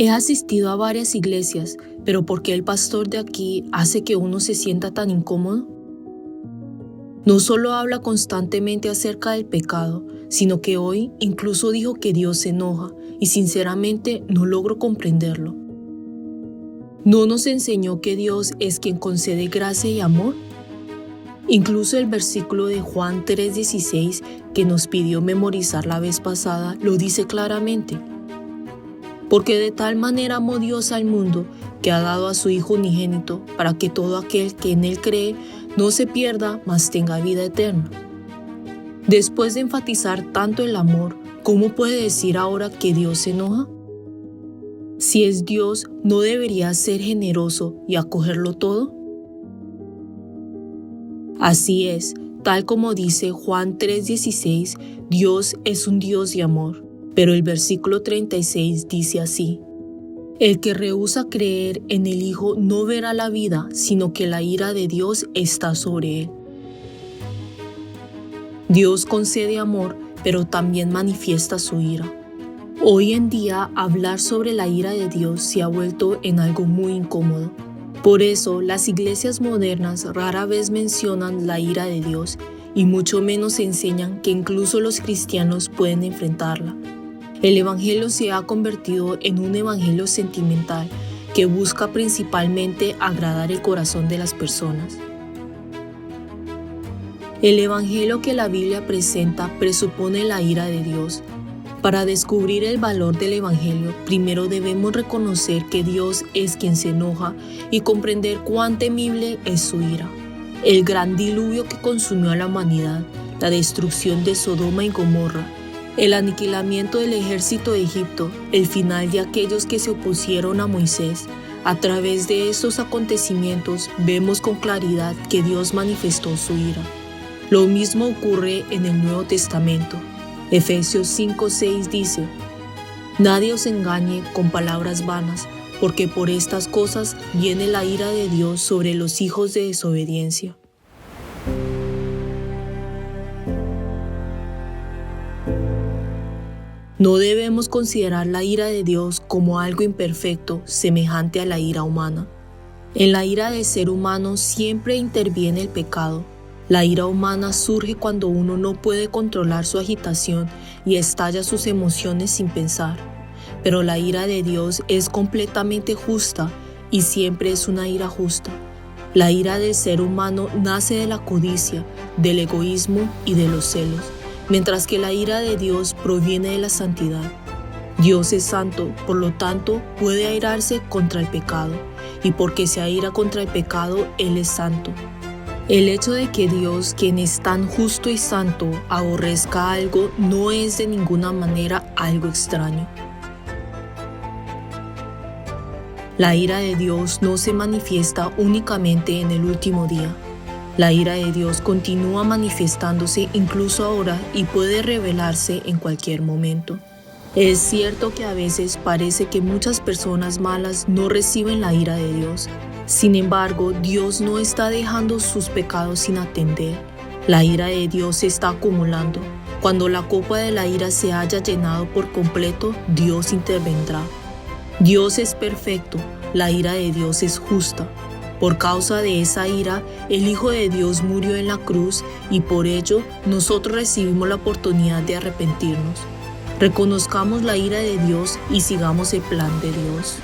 He asistido a varias iglesias, pero ¿por qué el pastor de aquí hace que uno se sienta tan incómodo? No solo habla constantemente acerca del pecado, sino que hoy incluso dijo que Dios se enoja y sinceramente no logro comprenderlo. ¿No nos enseñó que Dios es quien concede gracia y amor? Incluso el versículo de Juan 3:16 que nos pidió memorizar la vez pasada lo dice claramente. Porque de tal manera amó Dios al mundo que ha dado a su Hijo unigénito para que todo aquel que en Él cree no se pierda, mas tenga vida eterna. Después de enfatizar tanto el amor, ¿cómo puede decir ahora que Dios se enoja? Si es Dios, ¿no debería ser generoso y acogerlo todo? Así es, tal como dice Juan 3:16, Dios es un Dios de amor. Pero el versículo 36 dice así: el que rehúsa creer en el Hijo no verá la vida, sino que la ira de Dios está sobre él. Dios concede amor, pero también manifiesta su ira. Hoy en día, hablar sobre la ira de Dios se ha vuelto en algo muy incómodo. Por eso, las iglesias modernas rara vez mencionan la ira de Dios y mucho menos enseñan que incluso los cristianos pueden enfrentarla. El evangelio se ha convertido en un evangelio sentimental que busca principalmente agradar el corazón de las personas. El evangelio que la Biblia presenta presupone la ira de Dios. Para descubrir el valor del evangelio, primero debemos reconocer que Dios es quien se enoja y comprender cuán temible es su ira. El gran diluvio que consumió a la humanidad, la destrucción de Sodoma y Gomorra, el aniquilamiento del ejército de Egipto, el final de aquellos que se opusieron a Moisés. A través de estos acontecimientos vemos con claridad que Dios manifestó su ira. Lo mismo ocurre en el Nuevo Testamento. Efesios 5:6 dice: nadie os engañe con palabras vanas, porque por estas cosas viene la ira de Dios sobre los hijos de desobediencia. No debemos considerar la ira de Dios como algo imperfecto, semejante a la ira humana. En la ira del ser humano siempre interviene el pecado. La ira humana surge cuando uno no puede controlar su agitación y estalla sus emociones sin pensar. Pero la ira de Dios es completamente justa y siempre es una ira justa. La ira del ser humano nace de la codicia, del egoísmo y de los celos, mientras que la ira de Dios proviene de la santidad. Dios es santo, por lo tanto puede airarse contra el pecado, y porque se aira contra el pecado, Él es santo. El hecho de que Dios, quien es tan justo y santo, aborrezca algo no es de ninguna manera algo extraño. La ira de Dios no se manifiesta únicamente en el último día. La ira de Dios continúa manifestándose incluso ahora y puede revelarse en cualquier momento. Es cierto que a veces parece que muchas personas malas no reciben la ira de Dios. Sin embargo, Dios no está dejando sus pecados sin atender. La ira de Dios se está acumulando. Cuando la copa de la ira se haya llenado por completo, Dios intervendrá. Dios es perfecto, la ira de Dios es justa. Por causa de esa ira, el Hijo de Dios murió en la cruz y por ello nosotros recibimos la oportunidad de arrepentirnos. Reconozcamos la ira de Dios y sigamos el plan de Dios.